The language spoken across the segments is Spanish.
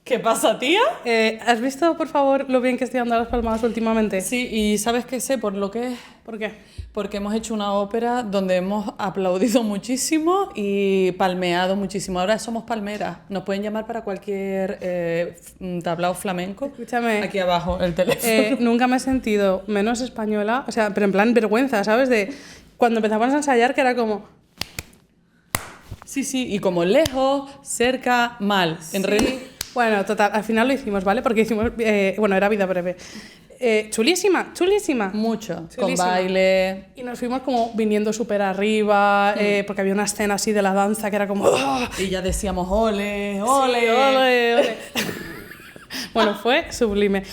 ¿Qué pasa, tía? ¿Has visto, por favor, lo bien que estoy dando las palmadas últimamente? Sí, y ¿sabes qué sé por lo que es? ¿Por qué? Porque hemos hecho una ópera donde hemos aplaudido muchísimo y palmeado muchísimo. Ahora somos palmeras. Nos pueden llamar para cualquier tablao flamenco. Escúchame. Aquí abajo, el teléfono. Nunca me he sentido menos española, o sea, pero en plan vergüenza, ¿sabes? De cuando empezamos a ensayar, que era como... Sí, sí, y como lejos, cerca, mal. En realidad... Bueno, total, al final lo hicimos, ¿vale? Porque hicimos, bueno, era vida breve. Chulísima, chulísima. Mucho, Chulísima. con baile. Y nos fuimos como viniendo súper arriba, porque había una escena así de la danza que era como... ¡oh! Y ya decíamos, ole, Sí, ole. ole, ole. Bueno, fue sublime.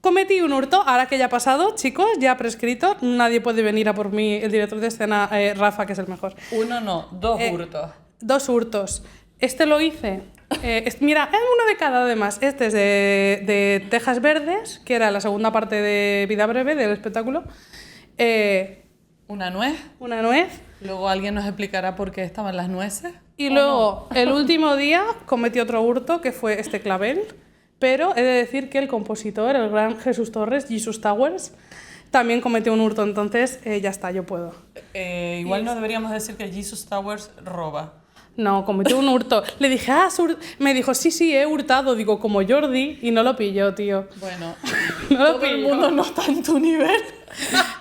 Cometí un hurto, ahora que ya ha pasado, chicos, ya ha prescrito, nadie puede venir a por mí, el director de escena, Rafa, que es el mejor. Uno no, dos hurtos. 2 hurtos. Este lo hice... mira, es uno de cada además. Este es de Tejas Verdes, que era la segunda parte de Vida Breve del espectáculo. Una nuez. Una nuez. Luego alguien nos explicará por qué estaban las nueces. Y luego, el último día, cometí otro hurto, que fue este clavel. Pero he de decir que el compositor, el gran Jesús Torres, Jesus Towers, también cometió un hurto. Entonces, ya está, yo puedo. Igual no deberíamos decir que Jesus Towers roba. No, cometió un hurto. Le dije, me dijo, sí, he hurtado. Digo, como Jordi, y no lo pilló, tío. Bueno, No lo todo el pilló. mundo no está en tu nivel.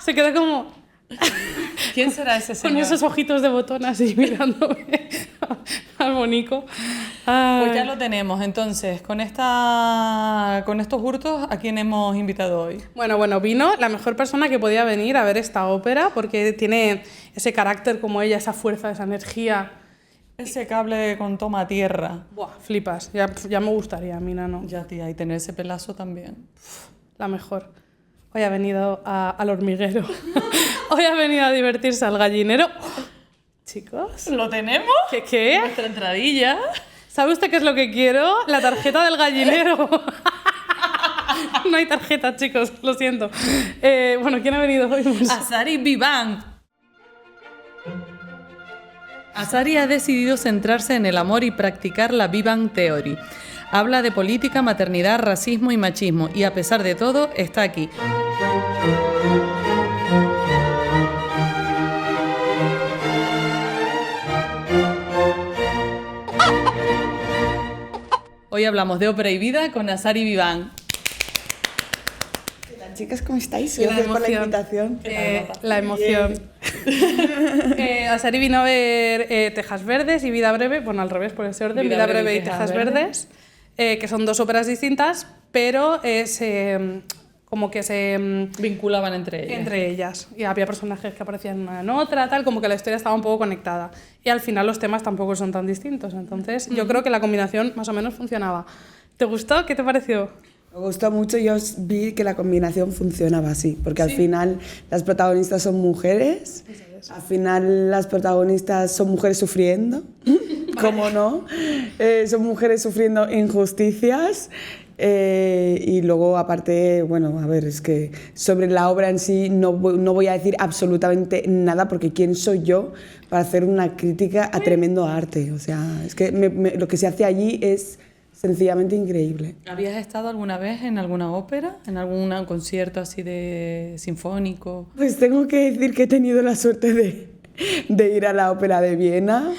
Se quedó como... ¿Quién será ese señor? Con esos ojitos de botón así mirándome al bonico. Ay. Pues ya lo tenemos. Entonces, con estos hurtos, ¿a quién hemos invitado hoy? Bueno, vino la mejor persona que podía venir a ver esta ópera porque tiene ese carácter como ella, esa fuerza, esa energía. Ese cable con toma tierra. Buah, flipas. Ya me gustaría, mira, ¿no? Ya, tía, y tener ese pelazo también. La mejor. Hoy ha venido al hormiguero. Hoy ha venido a divertirse al gallinero. Chicos. ¿Lo tenemos? ¿Qué? Nuestra entradilla. ¿Sabe usted qué es lo que quiero? La tarjeta del gallinero. No hay tarjeta, chicos, lo siento. Bueno, ¿quién ha venido hoy? Azari Vivan. Azari ha decidido centrarse en el amor y practicar la Vivan Theory. Habla de política, maternidad, racismo y machismo, y a pesar de todo, está aquí. Hoy hablamos de ópera y vida con Azari Vivan. ¿Qué tal, chicas? ¿Cómo estáis? La Gracias por la emoción. invitación. La emoción. Azari vino a ver Tejas Verdes y Vida Breve, bueno, al revés, por ese orden, Vida Breve y Tejas Verdes, que son 2 óperas distintas, pero como que se Vinculaban entre ellas. Y había personajes que aparecían una en otra, tal, como que la historia estaba un poco conectada. Y al final los temas tampoco son tan distintos, entonces yo creo que la combinación más o menos funcionaba. ¿Te gustó? ¿Qué te pareció? Me gustó mucho, yo vi que la combinación funcionaba así, porque al final las protagonistas son mujeres, al final las protagonistas son mujeres sufriendo, ¿cómo no? Son mujeres sufriendo injusticias. Y luego, aparte, bueno, a ver, es que sobre la obra en sí no voy a decir absolutamente nada, porque ¿quién soy yo para hacer una crítica a tremendo arte? O sea, es que lo que se hace allí es sencillamente increíble. ¿Habías estado alguna vez en alguna ópera? ¿En algún concierto así de sinfónico? Pues tengo que decir que he tenido la suerte de ir a la Ópera de Viena.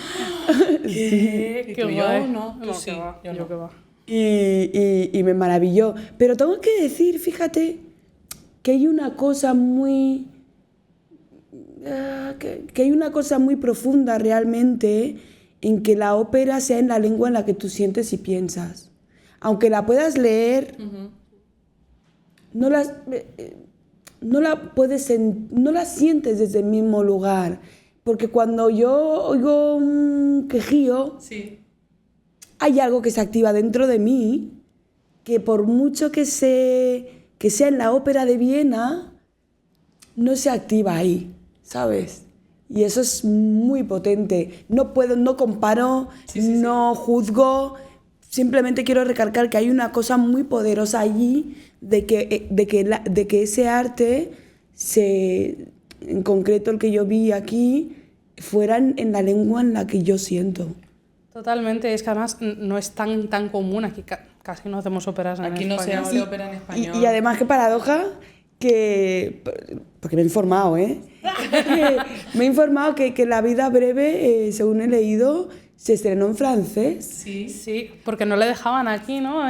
Sí. Qué ¿Y tú y guay. yo? No, tú No, sí, que va, yo yo no. que va. Y me maravilló. Pero tengo que decir, fíjate, que hay una cosa muy... que hay una cosa muy profunda realmente en que la ópera sea en la lengua en la que tú sientes y piensas. Aunque la puedas leer, no la sientes desde el mismo lugar. Porque cuando yo oigo un quejío, Sí. hay algo que se activa dentro de mí, que por mucho que sea en la Ópera de Viena, no se activa ahí, ¿sabes? Y eso es muy potente. No comparo, no juzgo, simplemente quiero recalcar que hay una cosa muy poderosa allí de que ese arte, en concreto el que yo vi aquí, fuera en la lengua en la que yo siento. Totalmente, es que además no es tan común aquí. casi no hacemos óperas en Aquí español. no se hace ópera en español. Y además, qué paradoja, que... Porque me he informado, ¿eh? Me he informado que La vida breve, según he leído, se estrenó en francés. Sí, porque no le dejaban aquí, ¿no?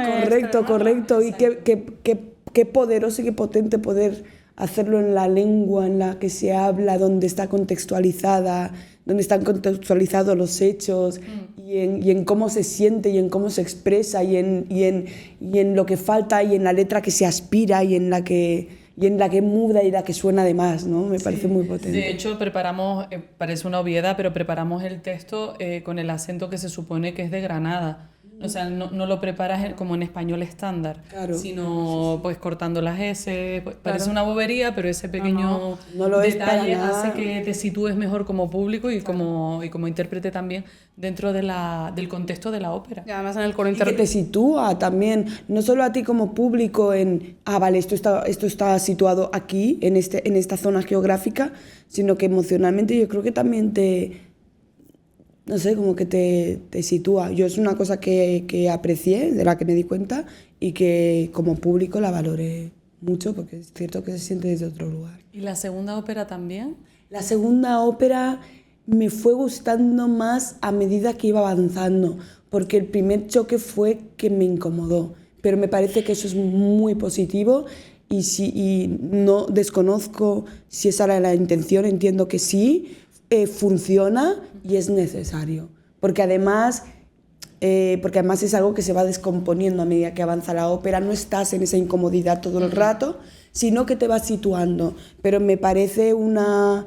Correcto. Y qué poderoso y qué potente poder hacerlo en la lengua en la que se habla, donde está contextualizada, donde están contextualizados los hechos y en cómo se siente y en cómo se expresa y en lo que falta y en la letra que se aspira y en la que muda y la que suena de más, ¿no? Me parece muy potente. De hecho, preparamos, parece una obviedad, pero preparamos el texto con el acento que se supone que es de Granada. O sea, no lo preparas como en español estándar, claro, sino pues cortando las S. Pues, parece una bobería, pero ese pequeño no lo detalle es para nada. hace que te sitúes mejor como público y como intérprete también dentro del contexto de la ópera. Y además en el coro Y que te sitúa también, no solo a ti como público vale, esto está situado aquí, en esta zona geográfica, sino que emocionalmente yo creo que también no sé, como que te sitúa. Yo es una cosa que aprecié, de la que me di cuenta y que como público la valoré mucho porque es cierto que se siente desde otro lugar. ¿Y la segunda ópera también? La segunda ópera me fue gustando más a medida que iba avanzando, porque el primer choque fue que me incomodó, pero me parece que eso es muy positivo y no desconozco si esa era la intención, entiendo que sí, funciona y es necesario, porque además es algo que se va descomponiendo a medida que avanza la ópera, no estás en esa incomodidad todo el rato, sino que te vas situando, pero me parece una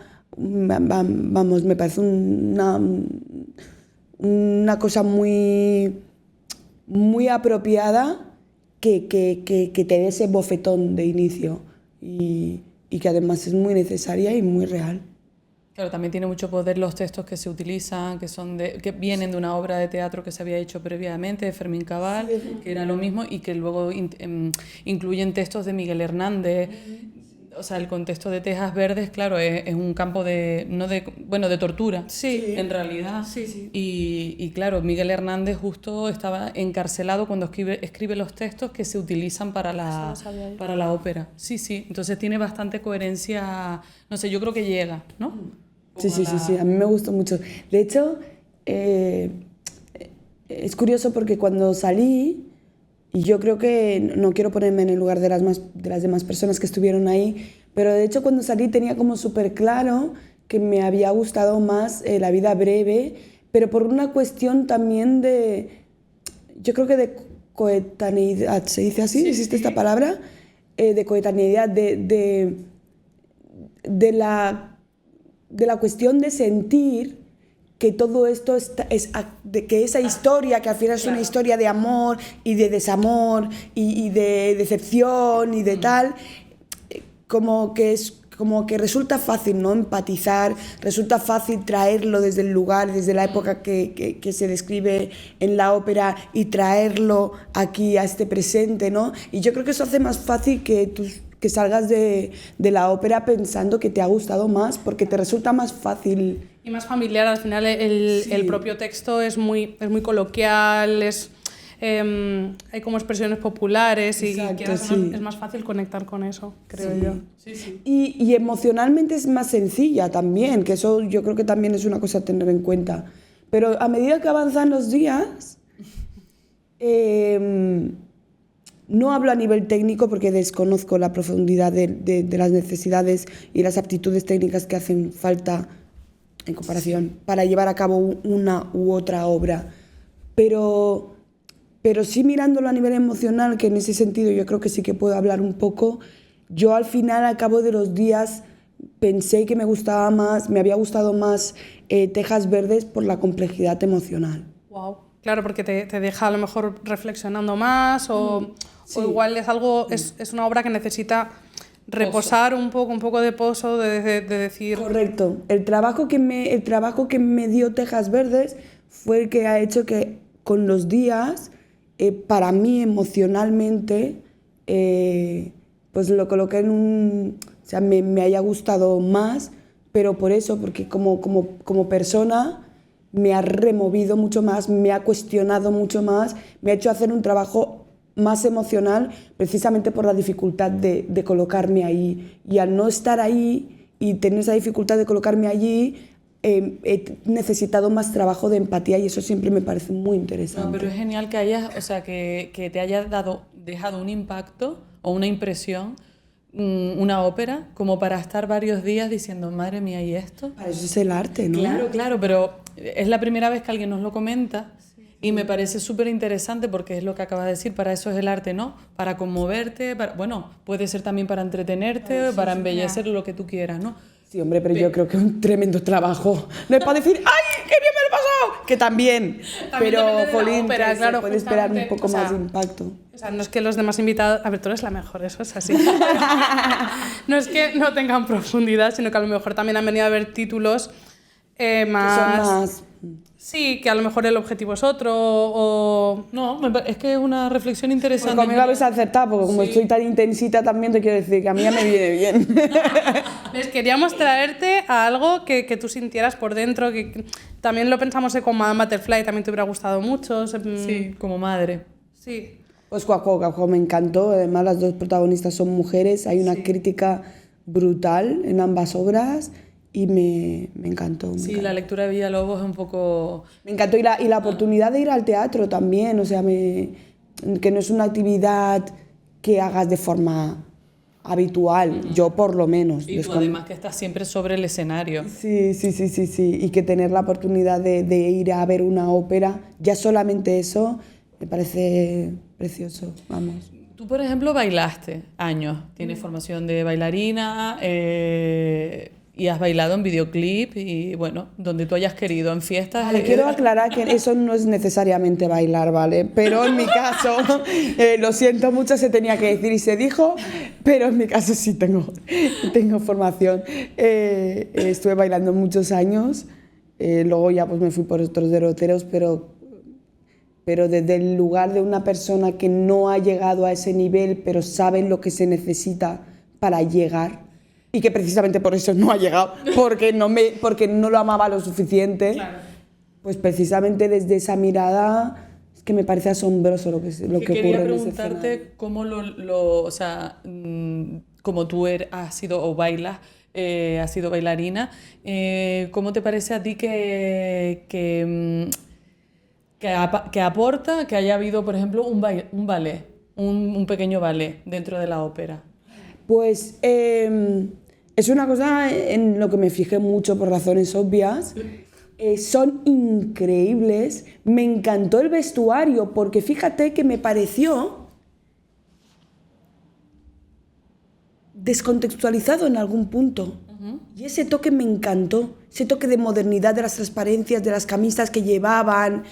cosa muy, muy apropiada que te dé ese bofetón de inicio y que además es muy necesaria y muy real. Claro, también tiene mucho poder los textos que se utilizan, que vienen de una obra de teatro que se había hecho previamente, de Fermín Cabal, que era lo mismo, y que luego incluyen textos de Miguel Hernández. O sea, el contexto de Tejas Verdes, claro, es un campo de tortura, en realidad. Sí. Y claro, Miguel Hernández justo estaba encarcelado cuando escribe los textos que se utilizan para la ópera. Sí. Entonces tiene bastante coherencia, no sé, yo creo que llega, ¿no? Sí, a mí me gustó mucho. De hecho, es curioso porque cuando salí, y yo creo que no quiero ponerme en el lugar de las demás personas que estuvieron ahí, pero de hecho cuando salí tenía como súper claro que me había gustado más La vida breve, pero por una cuestión también yo creo que de coetaneidad, ¿se dice así? ¿Existe esta palabra? De coetaneidad, de la cuestión de sentir que todo esto que esa historia, que al final es una historia de amor y de desamor y de decepción y de tal, como que resulta fácil, ¿no? Empatizar, resulta fácil traerlo desde el lugar, desde la época que se describe en la ópera y traerlo aquí a este presente, ¿no? Y yo creo que eso hace más fácil que salgas de la ópera pensando que te ha gustado más, porque te resulta más fácil. Y más familiar, al final el propio texto es muy coloquial, hay como expresiones populares. Exacto, y es más fácil conectar con eso, creo yo. Sí. Y emocionalmente es más sencilla también, que eso yo creo que también es una cosa a tener en cuenta. Pero a medida que avanzan los días, no hablo a nivel técnico porque desconozco la profundidad de las necesidades y las aptitudes técnicas que hacen falta en comparación para llevar a cabo una u otra obra. Pero sí mirándolo a nivel emocional, que en ese sentido yo creo que sí que puedo hablar un poco, yo al final, al cabo de los días, pensé que me había gustado más Tejas Verdes por la complejidad emocional. Wow. Claro, porque te deja a lo mejor reflexionando más o igual es una obra que necesita reposar un poco de pozo, de decir... Correcto. El trabajo que me dio Tejas Verdes fue el que ha hecho que con los días, para mí emocionalmente, pues lo coloqué o sea, me haya gustado más, pero por eso, porque como persona me ha removido mucho más, me ha cuestionado mucho más, me ha hecho hacer un trabajo más emocional precisamente por la dificultad de colocarme ahí. Y al no estar ahí y tener esa dificultad de colocarme allí, he necesitado más trabajo de empatía y eso siempre me parece muy interesante. No, pero es genial que hayas, o sea, que te haya dejado un impacto o una impresión, una ópera, como para estar varios días diciendo, madre mía, ¿y esto? Para eso es el arte, ¿no? Claro, claro, pero es la primera vez que alguien nos lo comenta y me parece súper interesante porque es lo que acabas de decir, para eso es el arte, ¿no? Para conmoverte, bueno, puede ser también para entretenerte, para embellecer lo que tú quieras, ¿no? Sí, hombre, pero yo creo que es un tremendo trabajo. No es para decir, ¡ay, qué bien me lo he pasado! Que también pero, jolín, ópera, claro, se puede esperar un poco o sea, más de impacto. O sea, no es que los demás invitados... A ver, tú eres la mejor, eso es así. No es que no tengan profundidad, sino que a lo mejor también han venido a ver títulos más... Que son más... Sí, que a lo mejor el objetivo es otro o... No, es que es una reflexión interesante. Pues conmigo habéis acertado, porque como estoy tan intensita también te quiero decir que a mí ya me viene bien. Les queríamos traerte a algo que tú sintieras por dentro, que también lo pensamos con Madame Butterfly, también te hubiera gustado mucho. Sí, como madre. Sí. Pues Cuajo me encantó, además las dos protagonistas son mujeres, hay una crítica brutal en ambas obras y me encantó. Sí, la lectura de Villalobos es un poco... Me encantó y la oportunidad de ir al teatro también, o sea, que no es una actividad que hagas de forma habitual, yo por lo menos. Y tú además que estás siempre sobre el escenario. Sí, y que tener la oportunidad de ir a ver una ópera, ya solamente eso me parece precioso, vamos. Tú, por ejemplo, bailaste años, tienes formación de bailarina y has bailado en videoclip y, bueno, donde tú hayas querido, en fiestas... Vale, quiero aclarar que eso no es necesariamente bailar, ¿vale? Pero en mi caso, lo siento mucho, se tenía que decir y se dijo, pero en mi caso sí tengo formación. Estuve bailando muchos años, luego ya pues me fui por otros derroteros, pero desde el lugar de una persona que no ha llegado a ese nivel, pero sabe lo que se necesita para llegar, y que precisamente por eso no ha llegado, porque no lo amaba lo suficiente, claro. Pues precisamente desde esa mirada es que me parece asombroso lo que ocurre. Quería preguntarte cómo o sea, como tú has sido o bailas, has sido bailarina, ¿cómo te parece a ti que aporta que haya habido, por ejemplo, un ballet, un pequeño ballet dentro de la ópera? Pues es una cosa en lo que me fijé mucho por razones obvias. Son increíbles. Me encantó el vestuario porque fíjate que me pareció descontextualizado en algún punto. Y ese toque me encantó. Ese toque de modernidad, de las transparencias, de las camisas que llevaban.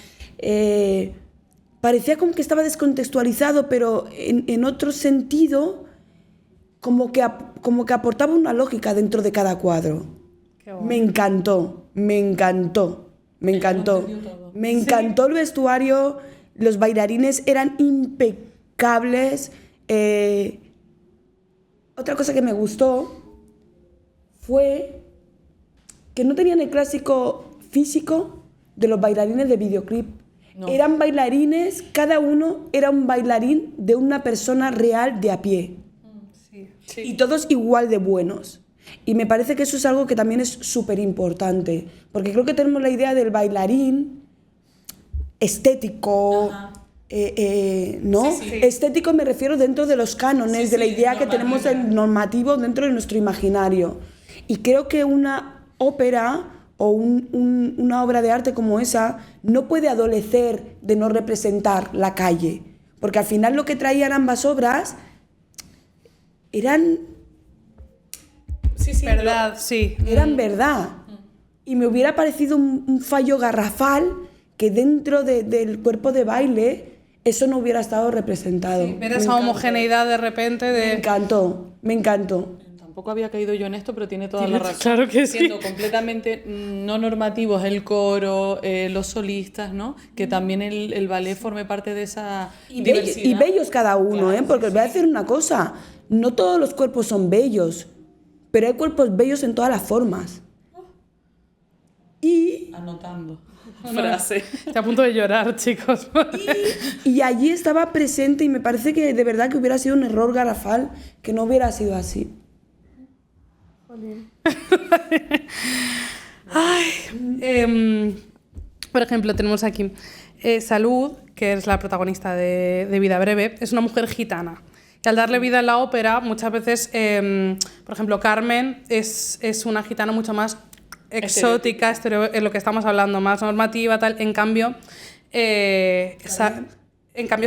Parecía como que estaba descontextualizado, pero en otro sentido... Como que aportaba una lógica dentro de cada cuadro. Bueno. Me encantó el vestuario, los bailarines eran impecables. Otra cosa que me gustó fue que no tenían el clásico físico de los bailarines de videoclip. No. Eran bailarines, cada uno era un bailarín de una persona real de a pie. Sí. Y todos igual de buenos. Y me parece que eso es algo que también es súper importante, porque creo que tenemos la idea del bailarín estético, ¿no? Sí. Estético me refiero dentro de los cánones, de la idea que tenemos el normativo dentro de nuestro imaginario. Y creo que una ópera o una obra de arte como esa no puede adolecer de no representar la calle, porque al final lo que traían ambas obras eran verdad, eran verdad. Y me hubiera parecido un fallo garrafal que dentro del cuerpo de baile eso no hubiera estado representado. Sí, ver esa homogeneidad de repente de... Me encantó. Tampoco había caído yo en esto, pero tiene toda la razón. Claro que sí. Siendo completamente no normativos el coro, los solistas, ¿no? Que también el ballet forme parte de esa diversidad. Y bellos cada uno, claro, porque os voy a decir una cosa. No todos los cuerpos son bellos, pero hay cuerpos bellos en todas las formas. Y... Anotando. frase. Estoy a punto de llorar, chicos. Y allí estaba presente y me parece que de verdad que hubiera sido un error garrafal que no hubiera sido así. Por ejemplo, tenemos aquí Salud, que es la protagonista de Vida Breve, es una mujer gitana. Y al darle vida en la ópera, muchas veces, por ejemplo, Carmen es una gitana mucho más exótica, es lo que estamos hablando, más normativa, tal. En cambio,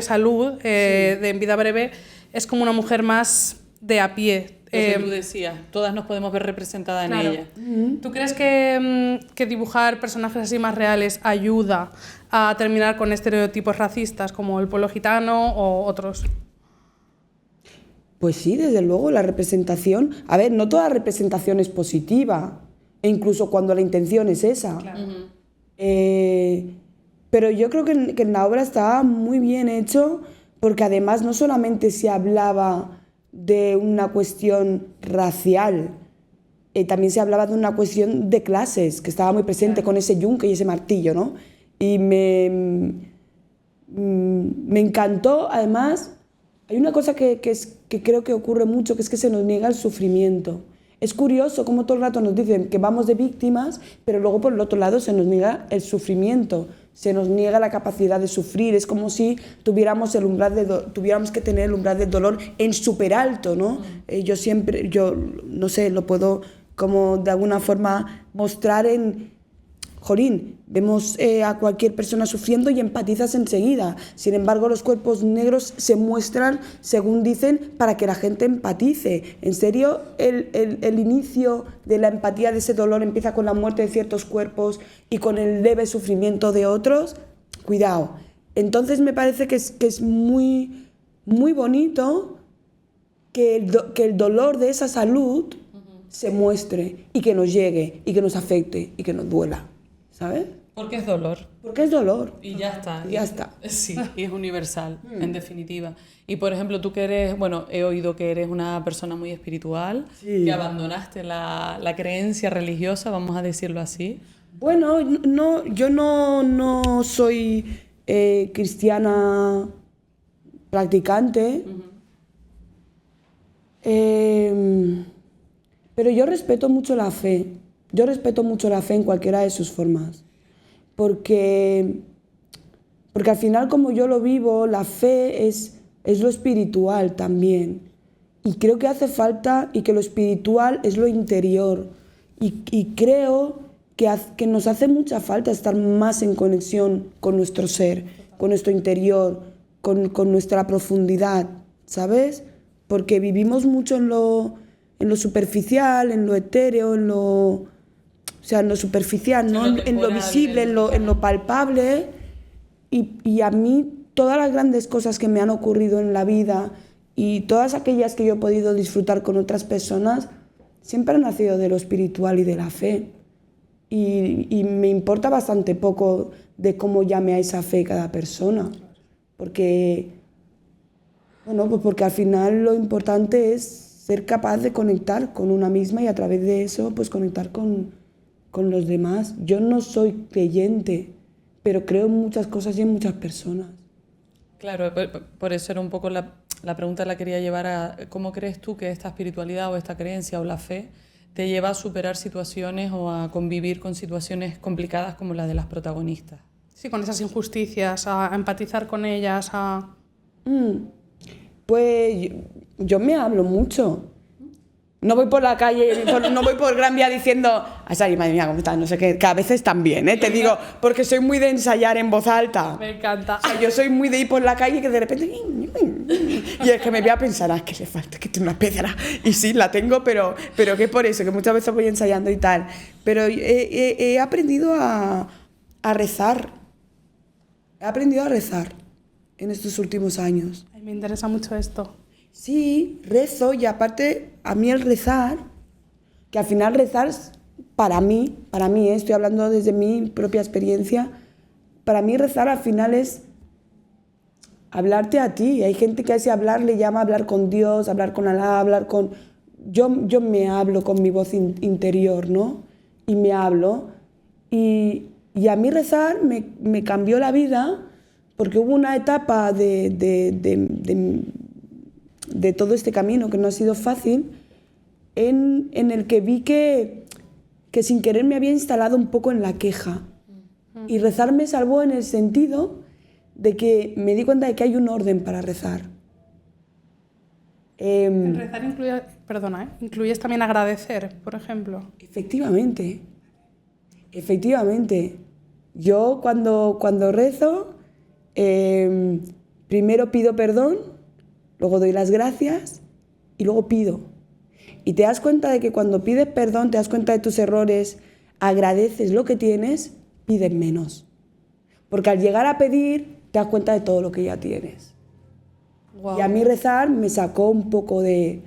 Salud, de Vida Breve, es como una mujer más de a pie. Lo que tú decías, todas nos podemos ver representadas en ella. ¿Tú crees que dibujar personajes así más reales ayuda a terminar con estereotipos racistas como el pueblo gitano o otros? Pues sí, desde luego, la representación... A ver, no toda representación es positiva, e incluso cuando la intención es esa. Claro. Pero yo creo que en la obra estaba muy bien hecho, porque además no solamente se hablaba de una cuestión racial, también se hablaba de una cuestión de clases, que estaba muy presente, claro, con ese yunque y ese martillo, ¿no? Y me encantó, además, hay una cosa que creo que ocurre mucho, que es que se nos niega el sufrimiento. Es curioso cómo todo el rato nos dicen que vamos de víctimas, pero luego por el otro lado se nos niega el sufrimiento, se nos niega la capacidad de sufrir. Es como si tuviéramos que tener el umbral del dolor en súper alto, ¿no? Yo no sé, lo puedo como de alguna forma mostrar en... Jolín, vemos a cualquier persona sufriendo y empatizas enseguida. Sin embargo, los cuerpos negros se muestran, según dicen, para que la gente empatice. En serio, el inicio de la empatía de ese dolor empieza con la muerte de ciertos cuerpos y con el leve sufrimiento de otros. Cuidado. Entonces me parece que es muy, muy bonito que el dolor de esa Salud se muestre y que nos llegue y que nos afecte y que nos duela. ¿Sabes? Porque es dolor. Porque es dolor. Y ya está. Y ya está. Sí, y es universal, en definitiva. Y por ejemplo, tú que eres, bueno, he oído que eres una persona muy espiritual, sí, que abandonaste la creencia religiosa, vamos a decirlo así. Bueno, no, yo no soy cristiana practicante, pero yo respeto mucho la fe. Yo respeto mucho la fe en cualquiera de sus formas, porque al final, como yo lo vivo, la fe es lo espiritual también. Y creo que hace falta, y que lo espiritual es lo interior. Y creo que nos hace mucha falta estar más en conexión con nuestro ser, con nuestro interior, con nuestra profundidad, ¿sabes? Porque vivimos mucho en lo superficial, en lo etéreo, en lo superficial, ¿no? En lo visible, en lo palpable. Y a mí todas las grandes cosas que me han ocurrido en la vida y todas aquellas que yo he podido disfrutar con otras personas siempre han nacido de lo espiritual y de la fe. Y me importa bastante poco de cómo llame a esa fe cada persona. Porque al final lo importante es ser capaz de conectar con una misma y a través de eso pues conectar con los demás. Yo no soy creyente, pero creo en muchas cosas y en muchas personas. Claro, por eso era un poco la pregunta, la quería llevar a ¿cómo crees tú que esta espiritualidad o esta creencia o la fe te lleva a superar situaciones o a convivir con situaciones complicadas como la de las protagonistas? Sí, con esas injusticias, a empatizar con ellas, a... Pues yo me hablo mucho. No voy por la calle, no voy por Gran Vía diciendo ay, Sari, madre mía, ¿cómo estás? No sé qué, que a veces también, te digo, porque soy muy de ensayar en voz alta. Me encanta. O sea, yo soy muy de ir por la calle que de repente... Y el que me vea pensará que le falta, que tiene una piedra. Y sí, la tengo, pero que por eso, que muchas veces voy ensayando y tal. Pero he aprendido a rezar. He aprendido a rezar en estos últimos años. Ay, me interesa mucho esto. Sí, rezo, y aparte a mí el rezar, que al final rezar para mí, estoy hablando desde mi propia experiencia, para mí rezar al final es hablarte a ti. Hay gente que a ese hablar le llama hablar con Dios, hablar con Alá, hablar con... Yo me hablo con mi voz interior, ¿no? Y me hablo y Y a mí rezar me cambió la vida porque hubo una etapa de todo este camino que no ha sido fácil en el que vi que sin querer me había instalado un poco en la queja. Y rezar me salvó en el sentido de que me di cuenta de que hay un orden para rezar. Rezar incluyes también agradecer, por ejemplo. Efectivamente. Yo cuando rezo, primero pido perdón, luego doy las gracias y luego pido. Y te das cuenta de que cuando pides perdón, te das cuenta de tus errores, agradeces lo que tienes, pides menos. Porque al llegar a pedir, te das cuenta de todo lo que ya tienes. Wow. Y a mí rezar me sacó un poco de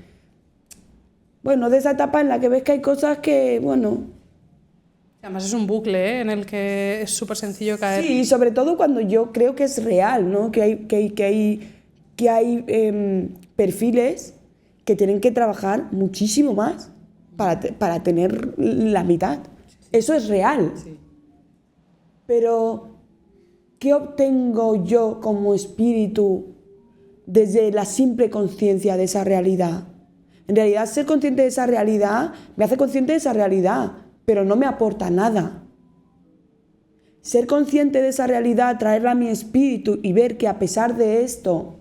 esa etapa en la que ves que hay cosas que, Además es un bucle, ¿eh? En el que es súper sencillo caer. Sí, y sobre todo cuando yo creo que es real, ¿no? Que hay perfiles que tienen que trabajar muchísimo más para tener la mitad. Eso es real. Sí. Pero, ¿qué obtengo yo como espíritu desde la simple conciencia de esa realidad? En realidad, ser consciente de esa realidad me hace consciente de esa realidad, pero no me aporta nada. Ser consciente de esa realidad, traerla a mi espíritu y ver que a pesar de esto,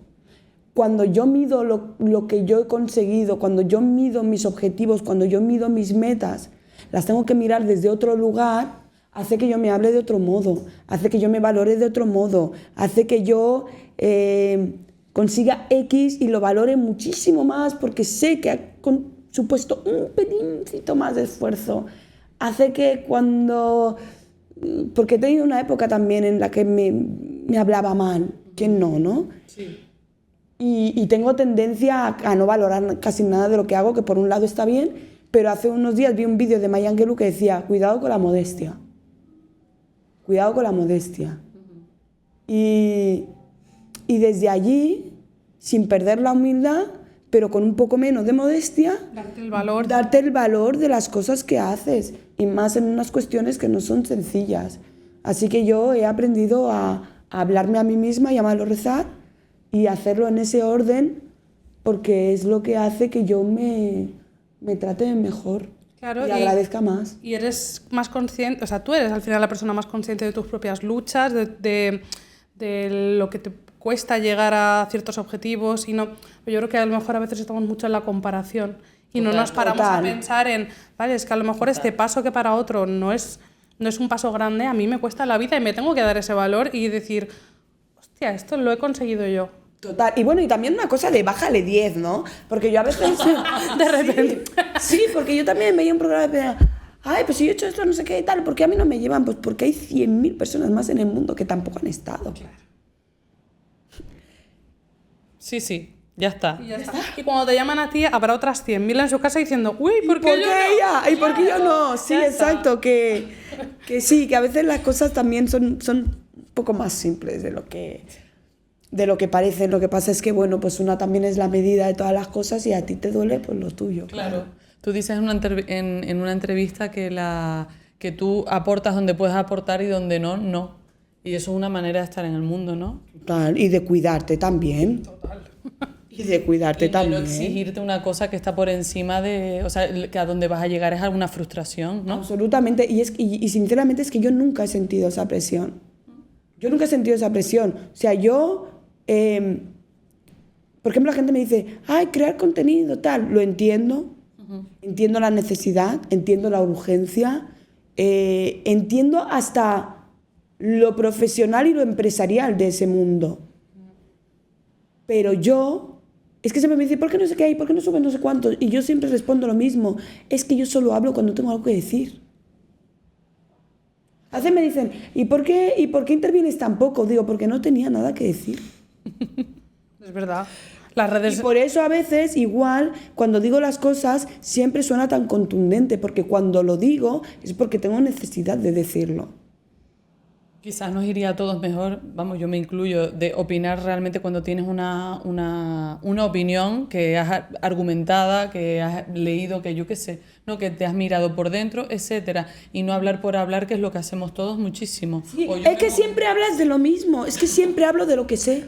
cuando yo mido lo que yo he conseguido, cuando yo mido mis objetivos, cuando yo mido mis metas, las tengo que mirar desde otro lugar, hace que yo me hable de otro modo, hace que yo me valore de otro modo, hace que yo consiga X y lo valore muchísimo más porque sé que ha supuesto un pelincito más de esfuerzo. Hace que porque he tenido una época también en la que me hablaba mal, ¿quién no? Sí. Y tengo tendencia a no valorar casi nada de lo que hago, que por un lado está bien, pero hace unos días vi un vídeo de Maya Angelou que decía, cuidado con la modestia. Cuidado con la modestia. Y desde allí, sin perder la humildad, pero con un poco menos de modestia, darte el valor de las cosas que haces, y más en unas cuestiones que no son sencillas. Así que yo he aprendido a hablarme a mí misma, llamarlo rezar, y hacerlo en ese orden, porque es lo que hace que yo me trate mejor. Claro, y agradezca más. Y eres más consciente, o sea, tú eres al final la persona más consciente de tus propias luchas, de lo que te cuesta llegar a ciertos objetivos. Y no, yo creo que a lo mejor a veces estamos mucho en la comparación y no nos paramos a pensar en, vale, es que a lo mejor este paso que para otro no es un paso grande, a mí me cuesta la vida y me tengo que dar ese valor y decir, hostia, esto lo he conseguido yo. Total. Y también una cosa de bájale 10, ¿no? Porque yo a veces... de repente. Sí, porque yo también veía un programa de... Ay, pues si yo he hecho esto, no sé qué y tal, ¿por qué a mí no me llevan? Pues porque hay 100.000 personas más en el mundo que tampoco han estado. Claro. Sí, ya está. Y cuando te llaman a ti, habrá otras 100.000 en su casa diciendo, uy, ¿por qué yo no? Ella? ¿Y por qué yo no? Sí, exacto, que sí, que a veces las cosas también son un poco más simples de lo que parecen. Lo que pasa es que, pues una también es la medida de todas las cosas y a ti te duele pues lo tuyo. Claro. Tú dices en una entrevista que tú aportas donde puedes aportar y donde no. Y eso es una manera de estar en el mundo, ¿no? Total, y de cuidarte también. Total. Y de cuidarte también. No exigirte una cosa que está por encima de... O sea, que a donde vas a llegar es alguna frustración, ¿no? Absolutamente. Y sinceramente es que yo nunca he sentido esa presión. O sea, yo... por ejemplo, la gente me dice, ay, crear contenido, tal. Lo entiendo. Entiendo la necesidad, entiendo la urgencia, entiendo hasta lo profesional y lo empresarial de ese mundo. Pero es que siempre me dice, ¿por qué no sé qué hay? ¿Por qué no sube no sé cuánto? Y yo siempre respondo lo mismo, es que yo solo hablo cuando tengo algo que decir. A veces me dicen, ¿y por qué intervienes tan poco? Digo, porque no tenía nada que decir. Es verdad. Las redes... Y por eso a veces, igual, cuando digo las cosas, siempre suena tan contundente, porque cuando lo digo es porque tengo necesidad de decirlo. Quizás nos iría a todos mejor, vamos, yo me incluyo, de opinar realmente cuando tienes una opinión que has argumentada, que has leído, que yo qué sé, ¿no? Que te has mirado por dentro, etcétera, y no hablar por hablar, que es lo que hacemos todos muchísimo. Sí, es que siempre hablas de lo mismo, es que siempre hablo de lo que sé.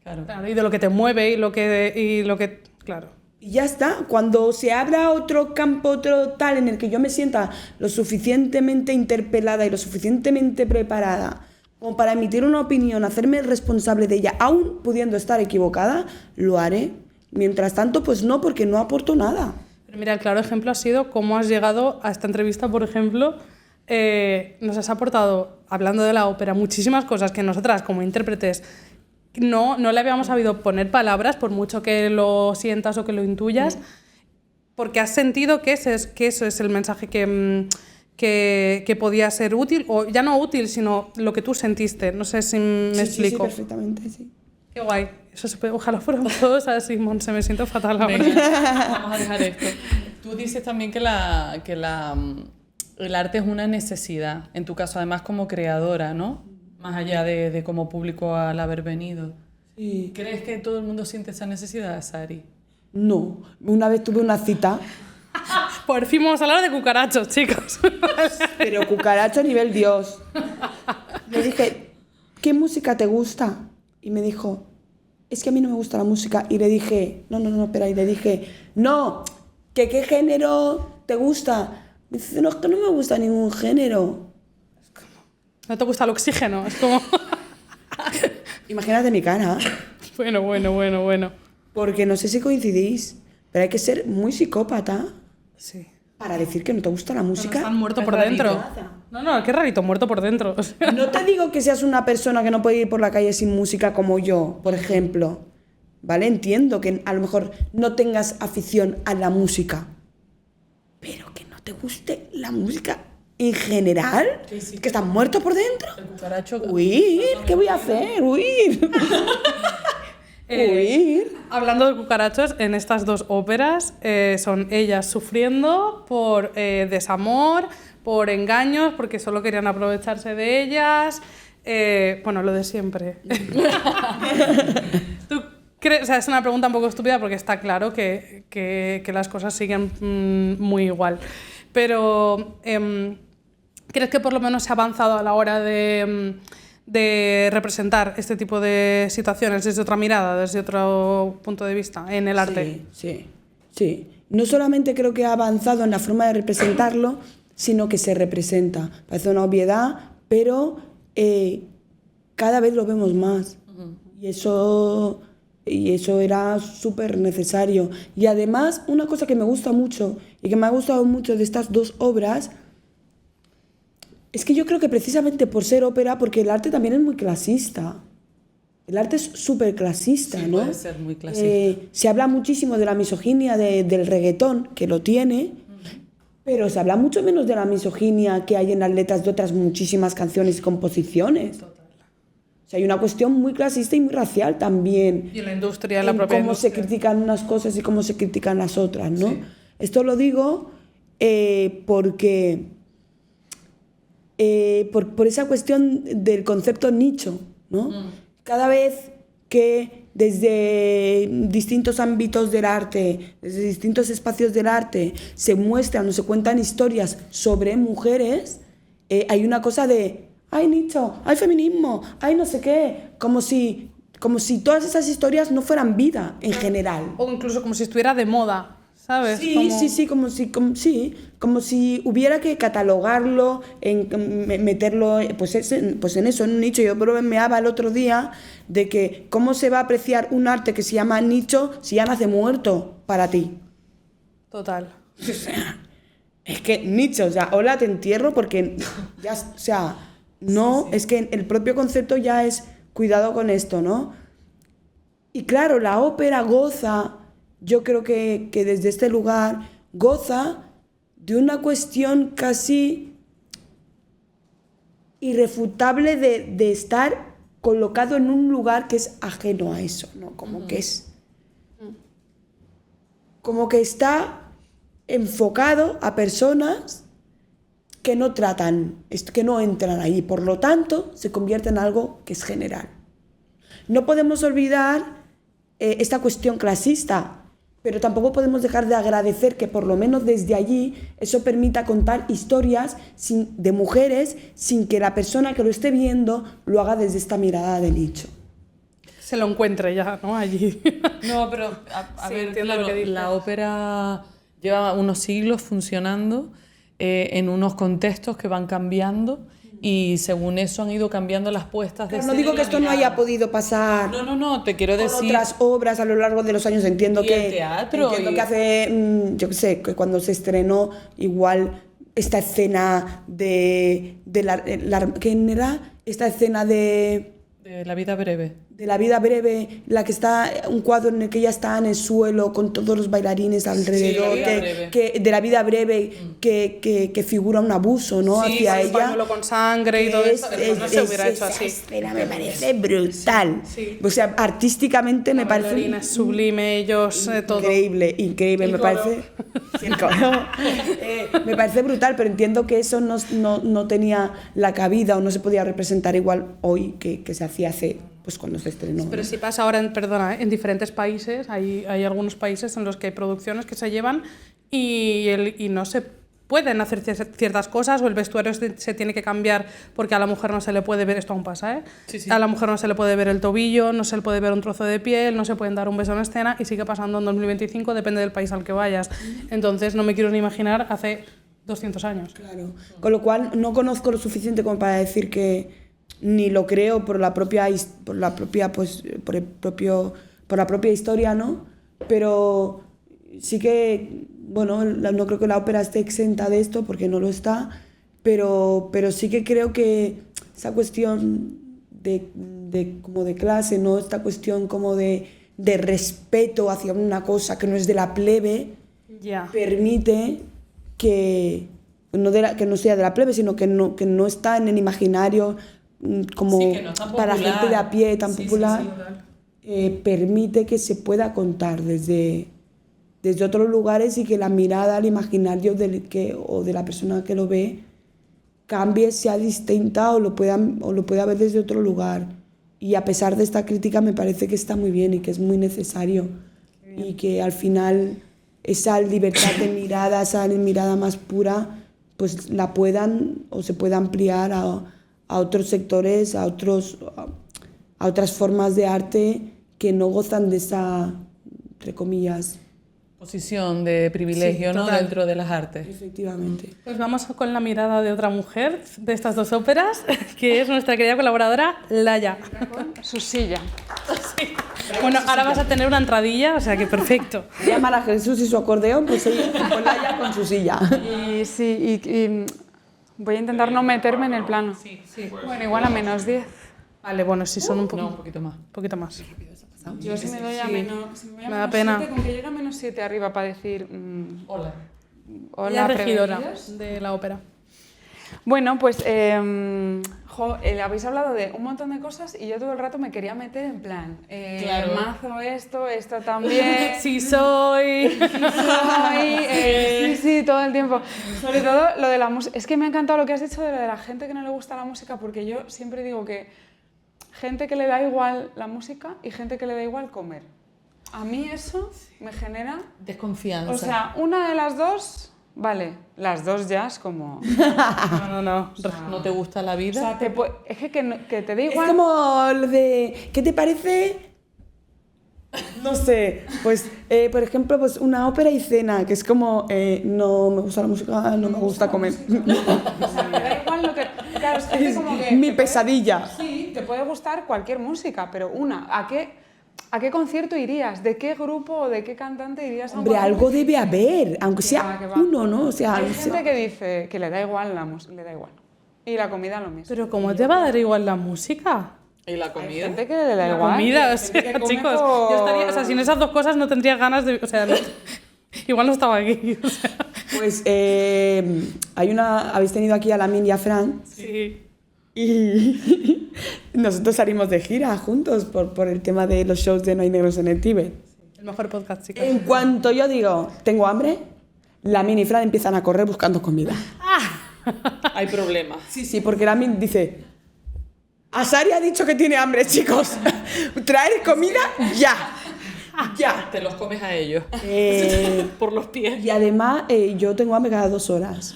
Claro, y de lo que te mueve y lo que claro. Y ya está, cuando se abra otro campo, otro tal, en el que yo me sienta lo suficientemente interpelada y lo suficientemente preparada como para emitir una opinión, hacerme responsable de ella, aún pudiendo estar equivocada, lo haré. Mientras tanto, pues no, porque no aporto nada. Pero mira, el claro ejemplo ha sido cómo has llegado a esta entrevista, por ejemplo. Nos has aportado, hablando de la ópera, muchísimas cosas que nosotras, como intérpretes, no le habíamos sabido poner palabras, por mucho que lo sientas o que lo intuyas, porque has sentido que eso es el mensaje que podía ser útil, o ya no útil, sino lo que tú sentiste. No sé si me explico. Sí, perfectamente, sí. Qué guay. Ojalá fuéramos todos así, se me siento fatal ahora. Venga, vamos a dejar esto. Tú dices también que el arte es una necesidad, en tu caso además como creadora, ¿no? Más allá de como público al haber venido. Sí. ¿Crees que todo el mundo siente esa necesidad, Sari? No, una vez tuve una cita, Por fin vamos a hablar de cucarachos, chicos. pero cucaracho a nivel Dios. Le dije, ¿qué música te gusta? Y me dijo, es que a mí no me gusta la música. Y le dije, no, espera. Y le dije, no, ¿qué género te gusta? Me dice, no, es que no me gusta ningún género. ¿No te gusta el oxígeno? Es como... Imagínate mi cara. Bueno. Porque no sé si coincidís, pero hay que ser muy psicópata Sí. para decir que no te gusta la música. Están muerto Es por rarito. dentro. No, qué rarito, muerto por dentro. O sea, No te digo que seas una persona que no puede ir por la calle sin música como yo, por ejemplo. ¿Vale? Entiendo que a lo mejor no tengas afición a la música, pero que no te guste la música en general, Sí. que estás muerto por dentro. El cucaracho... Huir, ¿qué voy a hacer? Huir. Huir. hablando de cucarachos, en estas dos óperas son ellas sufriendo por desamor, por engaños, porque solo querían aprovecharse de ellas. Bueno, lo de siempre. ¿Tú crees? O sea, es una pregunta un poco estúpida porque está claro que las cosas siguen muy igual. Pero ¿crees que por lo menos se ha avanzado a la hora de representar este tipo de situaciones desde otra mirada, desde otro punto de vista en el arte? Sí. No solamente creo que ha avanzado en la forma de representarlo, sino que se representa. Parece una obviedad, pero cada vez lo vemos más. Y eso era súper necesario. Y además, una cosa que me gusta mucho y que me ha gustado mucho de estas dos obras es que yo creo que precisamente por ser ópera, porque el arte también es muy clasista. El arte es súper clasista, Sí, ¿no? puede ser muy clasista. Se habla muchísimo de la misoginia del reggaetón, que lo tiene, pero se habla mucho menos de la misoginia que hay en las letras de otras muchísimas canciones y composiciones. Total. O sea, hay una cuestión muy clasista y muy racial también. Y en la industria, en la En propia cómo se industria. critican unas cosas y cómo se critican las otras, ¿no? Sí. Esto lo digo porque... por esa cuestión del concepto nicho, ¿no? Cada vez que desde distintos ámbitos del arte, desde distintos espacios del arte, se muestran o se cuentan historias sobre mujeres, hay una cosa de ¡ay, nicho! ¡Ay, feminismo! ¡Ay, no sé qué! Como si todas esas historias no fueran vida en general. O incluso como si estuviera de moda, ¿sabes? Sí, como si hubiera que catalogarlo, meterlo pues en eso, en un nicho. Yo bromeaba el otro día de que cómo se va a apreciar un arte que se llama nicho si ya nace muerto para ti. Total. Es que nicho, o sea, hola, te entierro porque ya, o sea, no, sí. Es que el propio concepto ya es cuidado con esto, ¿no? Y claro, la ópera goza, yo creo que desde este lugar goza de una cuestión casi irrefutable de estar colocado en un lugar que es ajeno a eso, ¿no? Como que es... Como que está enfocado a personas que no tratan, que no entran ahí. Por lo tanto, se convierte en algo que es general. No podemos olvidar esta cuestión clasista, pero tampoco podemos dejar de agradecer que por lo menos desde allí eso permita contar historias de mujeres sin que la persona que lo esté viendo lo haga desde esta mirada de nicho. Se lo encuentre ya, ¿no? Allí. No, pero a Sí, ver, entiendo claro, lo que dices. la ópera lleva unos siglos funcionando en unos contextos que van cambiando y según eso han ido cambiando las puestas de Claro, no escena digo y que la esto no mirada. haya podido pasar No, te quiero con decir... otras obras a lo largo de los años. Entiendo Y que el teatro, entiendo y- que hace, yo qué sé, que cuando se estrenó igual esta escena de ¿quién era? Esta escena de La vida breve. la vida breve, la que está, un cuadro en el que ella está en el suelo con todos los bailarines alrededor, La vida breve. de la vida breve, que figura un abuso, ¿no? Sí, hacia El ella. pañuelo con sangre y todo eso. No se hubiera hecho esa así. escena me parece brutal. Sí. O sea, artísticamente me parece Bailarina es sublime, ellos, todo. increíble, El me coro. parece. Sí, el coro. Me parece brutal, pero entiendo que eso no tenía la cabida o no se podía representar igual hoy que se hacía hace, pues cuando se estrenó. Pero ¿no? si pasa ahora, en diferentes países, hay algunos países en los que hay producciones que se llevan y no se pueden hacer ciertas cosas o el vestuario se tiene que cambiar porque a la mujer no se le puede ver, esto aún pasa, ¿eh? Sí. A la mujer no se le puede ver el tobillo, no se le puede ver un trozo de piel, no se pueden dar un beso en escena y sigue pasando en 2025, depende del país al que vayas. Entonces no me quiero ni imaginar hace 200 años. Claro. Con lo cual no conozco lo suficiente como para decir que ni lo creo por la propia historia, ¿no? Pero sí que, bueno, no creo que la ópera esté exenta de esto porque no lo está, pero sí que creo que esa cuestión como de clase, ¿no? Esta cuestión como de respeto hacia una cosa que no es de la plebe, Ya. permite que no sea de la plebe, sino que no está en el imaginario como Sí, que no es tan para popular. gente de a pie, tan Sí, popular, sí. permite que se pueda contar desde otros lugares y que la mirada al imaginario o de la persona que lo ve cambie, sea distinta o lo pueda ver desde otro lugar. Y a pesar de esta crítica me parece que está muy bien y que es muy necesario y que al final esa libertad de mirada, esa mirada más pura, pues la puedan o se pueda ampliar a otros sectores, a otras formas de arte que no gozan de esa, entre comillas. Posición de privilegio, Sí, ¿no? total. Dentro de las artes. Efectivamente. Pues vamos con la mirada de otra mujer de estas dos óperas, que es nuestra querida colaboradora, Laia. Su silla. Bueno, ahora vas a tener una entradilla, o sea que perfecto. Llaman a Jesús y su acordeón, pues ella con Laia con su silla. Y sí, y voy a intentar no meterme en el plano. Sí. Bueno, igual a -10. Vale, bueno, si son un No, un poquito más. poquito más. Yo si me doy a menos, si me voy a Me da -7, pena. con que llegue a -7 arriba para decir Hola. hola, La regidora prevenidos. de la ópera. Bueno, pues habéis hablado de un montón de cosas y yo todo el rato me quería meter en plan, Claro. mazo esto también. Sí soy. Sí, todo el tiempo. Sobre todo lo de la música. Es que me ha encantado lo que has dicho de lo de la gente que no le gusta la música, porque yo siempre digo que gente que le da igual la música y gente que le da igual comer. A mí eso me genera... Desconfianza. O sea, una de las dos, vale, las dos ya es como... No. ¿No te gusta la O vida? sea, es que te da Es igual... como lo de, ¿qué te parece? No sé, pues, por ejemplo, pues una ópera y cena, que es como, no me gusta la música, no me gusta comer. O sea, te da igual lo que... Claro, es que Es como que... mi te puede- pesadilla. Sí, te puede gustar cualquier música, pero ¿a qué concierto irías? ¿De qué grupo o de qué cantante irías a un Hombre, concierto? algo debe haber, aunque Que sea va, que va. uno, ¿no? O sea, Hay no sé. gente que dice que le da igual la música, le da igual. Y la comida lo mismo. Pero ¿cómo te va a dar igual la música? ¿Y la Hay comida? gente que le da La igual. comida, o Hay gente sea, que come chicos, por- yo estaría, o sea, sin esas dos cosas no tendría ganas de, o sea, igual no estaba aquí, o sea. Pues habéis tenido aquí a Lamin y a Fran Sí. y nosotros salimos de gira juntos por el tema de los shows de No hay negros en el Tíbet. El mejor podcast, chicos. En cuanto yo digo, tengo hambre, Lamin y Fran empiezan a correr buscando comida. hay problemas. Sí, porque Lamin dice, Asari ha dicho que tiene hambre, chicos. Traer comida ya. Ya. Te los comes a ellos. Por los pies. Y además yo tengo hambre cada 2 horas.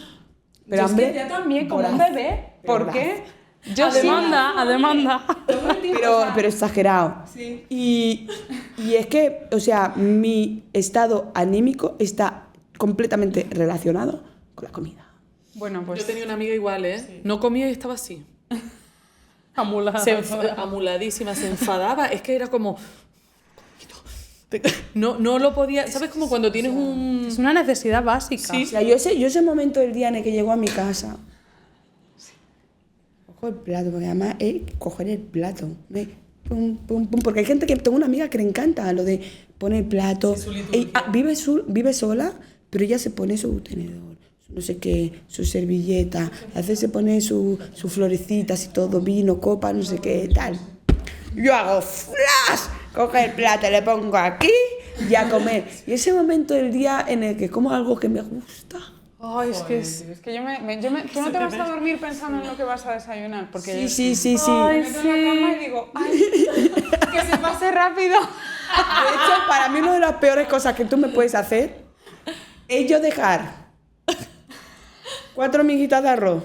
Pero yo hambre... es que ya también, como un voraz. bebé. ¿Por qué? Yo a demanda. Pero exagerado. Sí. Y es que, o sea, mi estado anímico está completamente relacionado con la comida. Bueno, pues... Yo tenía una amiga igual, ¿eh? Sí. No comía y estaba así. Amulada. Amuladísima, se enfadaba. Es que era como... No lo podía... ¿Sabes? Como cuando tienes un... Es una necesidad básica. Sí. O sea, yo ese momento del día en el que llego a mi casa, cojo el plato, porque además es coger el plato. Pum, pum, pum, porque hay gente que... Tengo una amiga que le encanta lo de poner el plato. Vive sola, pero ella se pone su tenedor, no sé qué, su servilleta, a veces se pone sus florecitas y todo, vino, copa, no sé qué, tal. Yo hago flash, coge el plato, le pongo aquí y a comer. Y ese momento del día en el que como algo que me gusta. Ay, es que tú no te vas a dormir pensando en lo que vas a desayunar, porque Sí. Ay, me meto en la cama y digo, ay, que se pase rápido. De hecho, para mí una de las peores cosas que tú me puedes hacer es yo dejar 4 miguitas de arroz,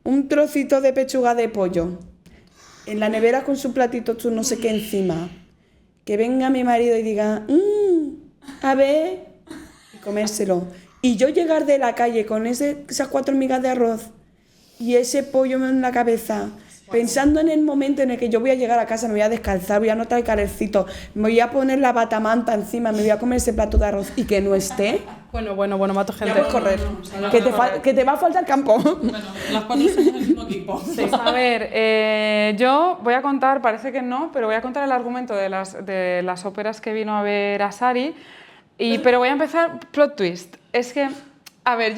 un trocito de pechuga de pollo en la nevera con su platito tú no sé qué encima, que venga mi marido y diga, a ver, y comérselo. Y yo llegar de la calle con esas 4 migas de arroz y ese pollo en la cabeza, pensando en el momento en el que yo voy a llegar a casa, me voy a descalzar, voy a notar el calorcito, me voy a poner la batamanta encima, me voy a comer ese plato de arroz y que no esté. Bueno, mato gente. Ya puedes correr, que te va a faltar campo. Bueno, las 4 somos el mismo equipo. Sí. A ver, yo voy a contar, parece que no, pero voy a contar el argumento de las óperas que vino a ver Asari, pero voy a empezar plot twist. Es que, a ver,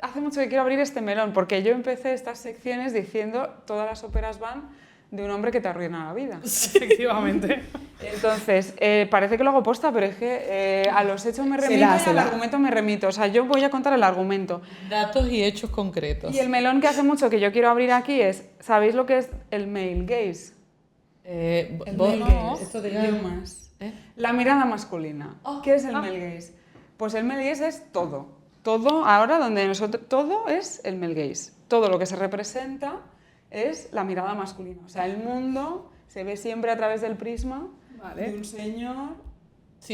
hace mucho que quiero abrir este melón, porque yo empecé estas secciones diciendo todas las óperas van de un hombre que te arruina la vida. Efectivamente. Entonces, parece que lo hago posta, pero es que a los hechos me remito y al argumento me remito. O sea, yo voy a contar el argumento. Datos y hechos concretos. Y el melón que hace mucho que yo quiero abrir aquí es, ¿sabéis lo que es el male gaze? Esto de idiomas. La mirada masculina. ¿Qué es el male gaze? Pues el male gaze es todo. Todo, ahora donde nosotros, todo es el male gaze. Todo lo que se representa es la mirada masculina. O sea, el mundo se ve siempre a través del prisma de un señor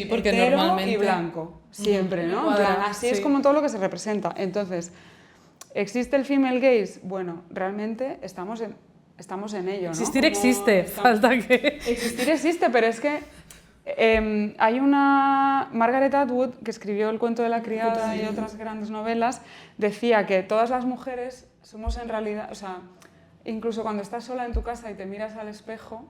porque hetero normalmente... y blanco. Siempre, ¿no? Así es como todo lo que se representa. Entonces, ¿existe el female gaze? Bueno, realmente estamos en ello, ¿no? Existir existe, falta que... Existir existe, pero es que hay una... Margaret Atwood, que escribió El cuento de la criada y otras grandes novelas, decía que todas las mujeres somos en realidad... O sea, incluso cuando estás sola en tu casa y te miras al espejo,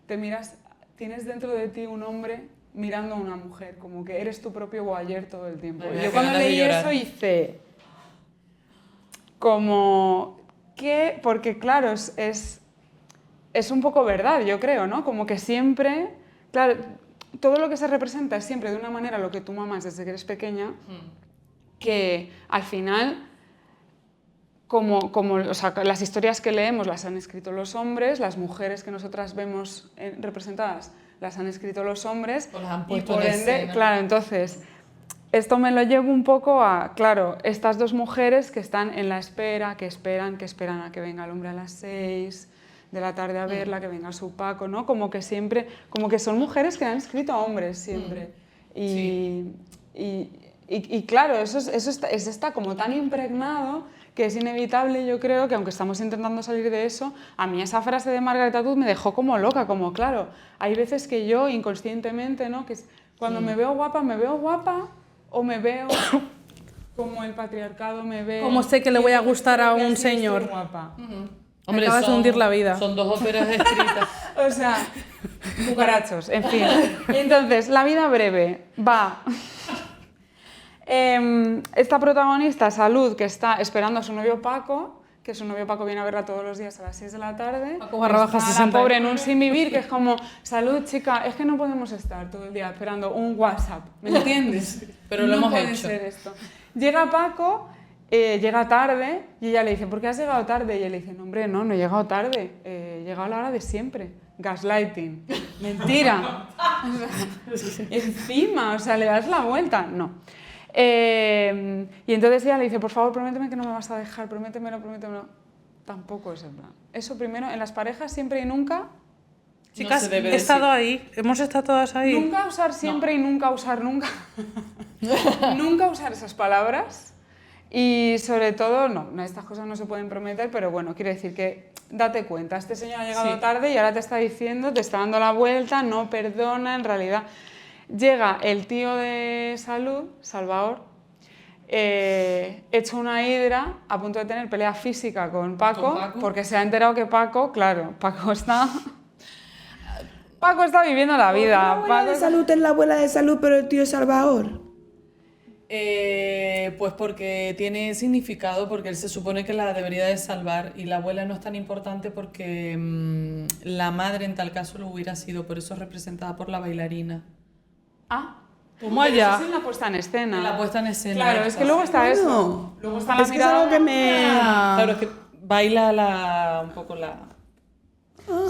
tienes dentro de ti un hombre mirando a una mujer, como que eres tu propio voyeur todo el tiempo. Y yo cuando leí eso hice como... ¿Qué? Porque claro, es un poco verdad, yo creo, ¿no? Como que siempre... Claro, todo lo que se representa es siempre de una manera lo que tú mamas desde que eres pequeña, que al final... o sea, las historias que leemos las han escrito los hombres, las mujeres que nosotras vemos representadas las han escrito los hombres, o las han y puesto por en ende, escena. claro, entonces, esto me lo llevo un poco a, claro, estas dos mujeres que están en la espera, que esperan a que venga el hombre a las 6 de la tarde a verla, que venga su Paco, ¿no? Como que siempre, como que son mujeres que han escrito a hombres siempre. Y claro, eso está como tan impregnado que es inevitable, yo creo, que aunque estamos intentando salir de eso, a mí esa frase de Margaret Atwood me dejó como loca, como claro, hay veces que yo inconscientemente, ¿no? Que cuando me veo guapa o me veo como el patriarcado me ve... Como sé que le voy a gustar a un señor. Guapa. Hombre, acabas de hundir la vida. Son 2 óperas escritas. O sea, cucarachos, en fin. Entonces, La vida breve va... esta protagonista, Salud, que está esperando a su novio Paco, que su novio Paco viene a verla todos los días a las 6 de la tarde. Paco / 60. La pobre en un sin vivir, que es como, Salud, chica, es que no podemos estar todo el día esperando un WhatsApp, ¿me entiendes? Pero lo hemos puede hecho. ser esto. Llega Paco llega tarde y ella le dice, ¿por qué has llegado tarde? Y él le dice, no, hombre, no he llegado tarde, he llegado a la hora de siempre. Gaslighting. Mentira. Encima, o sea, le das la vuelta. No. Y entonces ella le dice, por favor, prométeme que no me vas a dejar, prométemelo. Tampoco es el plan. Eso primero, en las parejas siempre y nunca... Chicas, he estado ahí, hemos estado todas ahí. Nunca usar siempre y nunca usar nunca. Nunca usar esas palabras. Y sobre todo, no, estas cosas no se pueden prometer, pero bueno, quiero decir que date cuenta, este señor ha llegado tarde y ahora te está diciendo, te está dando la vuelta, no perdona, en realidad. Llega el tío de Salud, Salvador, hecho una hidra, a punto de tener pelea física con Paco, porque se ha enterado que Paco está viviendo la vida. ¿La abuela de Salud es la abuela de Salud, pero el tío es Salvador? Pues porque tiene significado, porque él se supone que la debería de salvar y la abuela no es tan importante porque la madre en tal caso lo hubiera sido, por eso es representada por la bailarina. ¿Cómo allá? Eso es la puesta en escena. En la puesta en escena. Claro, es que luego está eso. Luego está la mirada. Es algo que me... Claro, es que baila un poco la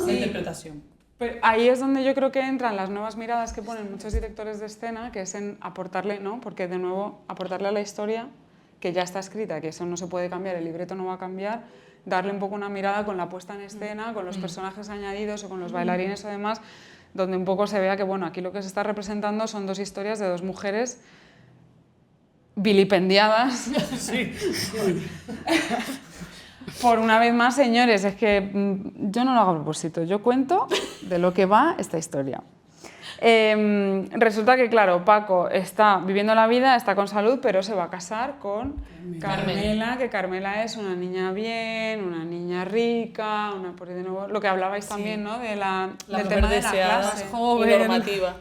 interpretación. Pero ahí es donde yo creo que entran las nuevas miradas que ponen muchos directores de escena, que es en aportarle, ¿no? Porque de nuevo, aportarle a la historia, que ya está escrita, que eso no se puede cambiar, el libreto no va a cambiar, darle un poco una mirada con la puesta en escena, con los personajes añadidos o con los bailarines o demás, donde un poco se vea que, bueno, aquí lo que se está representando son dos historias de dos mujeres vilipendiadas. Sí. Por una vez más, señores, es que yo no lo hago a propósito, yo cuento de lo que va esta historia. Resulta que, claro, Paco está viviendo la vida, está con Salud, pero se va a casar con Carmela, que Carmela es una niña bien, una niña rica, por de nuevo, lo que hablabais también, ¿no? Del tema de la clase joven, normativa.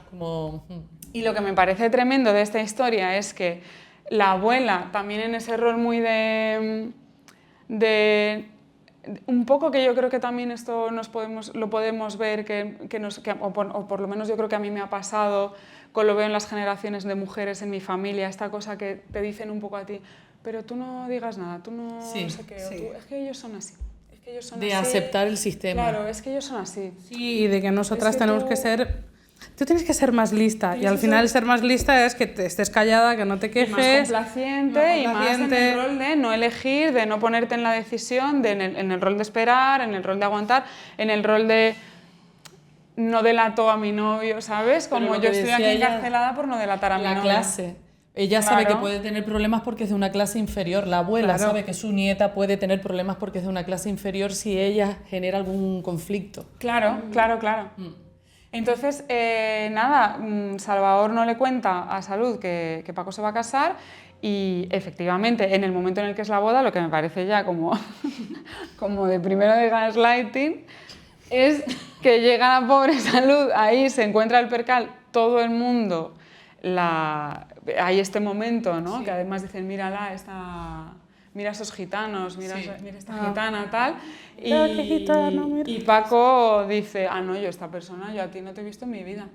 Y lo que me parece tremendo de esta historia es que la abuela, también en ese rol muy de un poco que yo creo que también esto lo podemos ver, o por lo menos yo creo que a mí me ha pasado, lo veo en las generaciones de mujeres en mi familia, esta cosa que te dicen un poco a ti, pero tú no digas nada, tú no sé qué, es que ellos son así. Es que ellos son de así. Aceptar el sistema. Claro, es que ellos son así. Sí, y de que nosotras tenemos que ser... Tú tienes que ser más lista y al final ser más lista es que te estés callada, que no te quejes. Más complaciente y más en el rol de no elegir, de no ponerte en la decisión, en el rol de esperar, en el rol de aguantar, en el rol de no delato a mi novio, ¿sabes? Como yo estoy aquí encarcelada por no delatar a mi novio. La clase. Ella sabe que puede tener problemas porque es de una clase inferior. La abuela sabe que su nieta puede tener problemas porque es de una clase inferior si ella genera algún conflicto. Claro. Entonces, Salvador no le cuenta a Salud que Paco se va a casar y efectivamente en el momento en el que es la boda, lo que me parece ya como de primero de gaslighting, es que llega la pobre Salud, ahí se encuentra el percal, todo el mundo, hay este momento, ¿no? Que además dicen, mírala, mira a esos gitanos, mira esta gitana, tal. Y Paco dice, no, yo esta persona, yo a ti no te he visto en mi vida.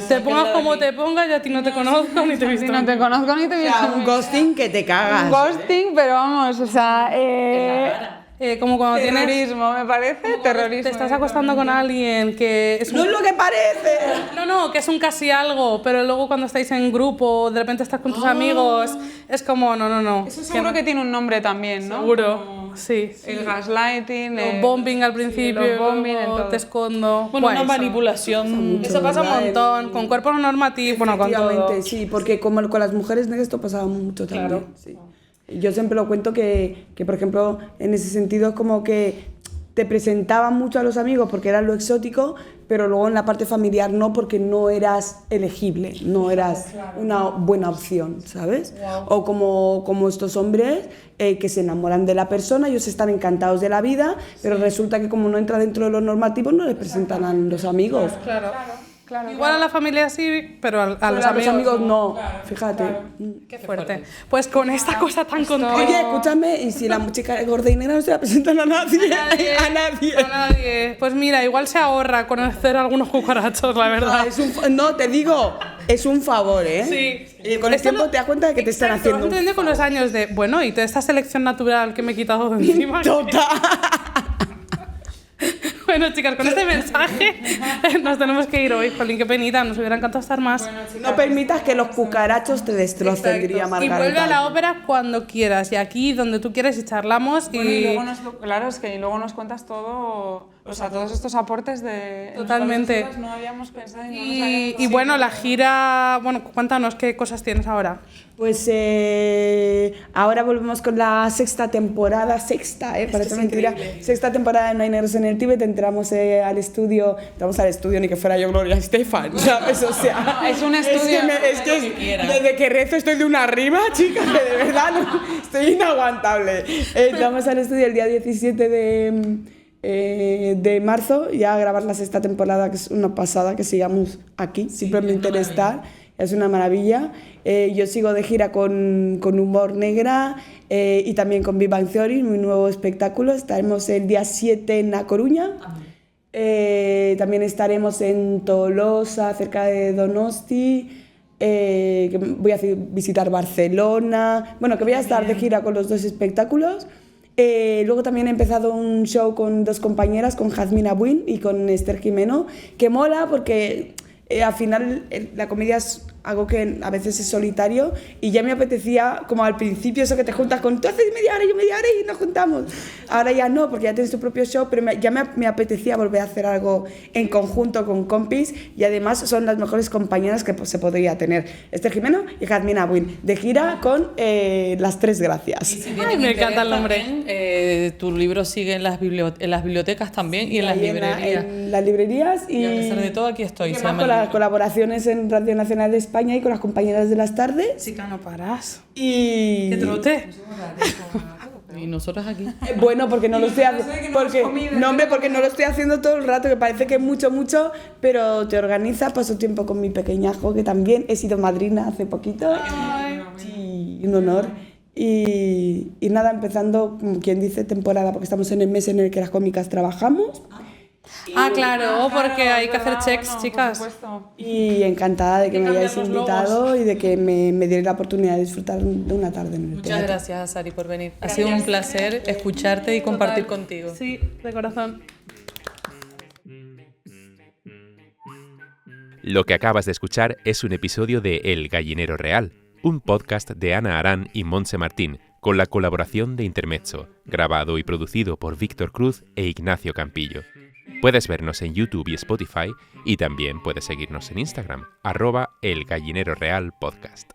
Te pongas como te pongas, yo a ti no te conozco ni te he visto. No te conozco ni te he visto. Un ghosting que te cagas. Un ghosting, pero vamos, o sea... como cuando terrorismo, me parece, terrorismo. Te estás acostando con alguien que... ¡No es lo que parece! No, que es un casi algo, pero luego cuando estáis en grupo, de repente estás con tus amigos, es como, no. Eso seguro que tiene un nombre también, ¿no? Seguro, sí. El gaslighting, el bombing al principio, el bombing, luego te escondo. Bueno, una manipulación. Eso pasa un montón, con cuerpos normativos, bueno, con todo. Sí, porque como con las mujeres negras esto pasaba mucho también. Claro. Sí. Yo siempre lo cuento que, por ejemplo, en ese sentido es como que te presentaban mucho a los amigos porque era lo exótico, pero luego en la parte familiar no, porque no eras elegible, no eras una buena opción, ¿sabes? Wow. O como estos hombres que se enamoran de la persona, ellos están encantados de la vida, pero resulta que como no entra dentro de los normativos no les presentan a los amigos. Claro. Igual a la familia sí, pero a los amigos no. Claro, fíjate. Claro. Qué fuerte. Pues con esta cosa tan contigo... Oye, escúchame, y si la chica es gorda y negra no se la presentan a nadie. A nadie. Pues mira, igual se ahorra conocer a algunos cucarachos, la verdad. No, te digo, es un favor, ¿eh? Sí. Y con el Esto tiempo te das cuenta de que te están Exacto, haciendo vas un entendiendo con los años de, bueno, y toda esta selección natural que me he quitado de encima. Total. Bueno, chicas, con este mensaje nos tenemos que ir hoy. Jolín, qué penita, nos hubiera encantado estar más. No permitas que los cucarachos te destrocen, diría Y Margarita. vuelve a la ópera cuando quieras, y aquí, donde tú quieras, y charlamos. Bueno, y luego claro, es que luego nos cuentas todo, o sea, todos estos aportes de... Totalmente. En los cuales nosotras no habíamos pensado y no nos Y habíamos... bueno, la gira... Bueno, cuéntanos qué cosas tienes ahora. Pues ahora volvemos con la sexta temporada, parece mentira, sexta temporada de No hay negros en el Tíbet. Entramos al estudio, ni que fuera yo Gloria Estefan, ¿sabes? O sea, es un estudio. Es que desde que rezo estoy de una arriba, chicas, que de verdad estoy inaguantable. Entramos al estudio el día 17 de marzo ya a grabar la sexta temporada, que es una pasada, que sigamos aquí, simplemente el estar. Es una maravilla. Yo sigo de gira con Humor Negra y también con Big Bang Theory, mi nuevo espectáculo. Estaremos el día 7 en A Coruña. También estaremos en Tolosa, cerca de Donosti. Que voy a visitar Barcelona. Bueno, que voy a estar de gira con los dos espectáculos. Luego también he empezado un show con dos compañeras, con Jazmín Abuin y con Esther Jimeno, que mola porque... al final la comedia es algo que a veces es solitario y ya me apetecía, como al principio, eso que te juntas con tú haces media hora, yo media hora y nos juntamos. Ahora ya no, porque ya tienes tu propio show, pero ya me apetecía volver a hacer algo en conjunto con compis y además son las mejores compañeras que se podría tener. Esther Jimeno y Jazmín Abuin, de gira con Las Tres Gracias. Ay, me encanta el nombre. Tu libro sigue en las bibliotecas también y en las librerías. En las librerías y a pesar de todo aquí estoy. Con las colaboraciones en Radio Nacional de España y con las compañeras de las tardes. Chica, no paras. Y... ¡Qué trote! Y nosotros aquí. Bueno, porque no lo estoy haciendo. Porque no lo estoy haciendo todo el rato, que parece que es mucho, pero te organizas. Paso tiempo con mi pequeñajo, que también he sido madrina hace poquito. Sí, un honor. Y nada, empezando, como quien dice, temporada, porque estamos en el mes en el que las cómicas trabajamos. Claro, porque hay que hacer checks, chicas. Y encantada de que me hayáis los invitado logos. y de que me dierais la oportunidad de disfrutar de una tarde en el Muchas teatro. gracias, Sari, por venir. Ha sido un placer escucharte y compartir contigo. Sí, de corazón. Lo que acabas de escuchar es un episodio de El Gallinero Real, un podcast de Ana Arán y Montse Martín, con la colaboración de Intermezzo, grabado y producido por Víctor Cruz e Ignacio Campillo. Puedes vernos en YouTube y Spotify y también puedes seguirnos en Instagram, @elgallinerorealpodcast.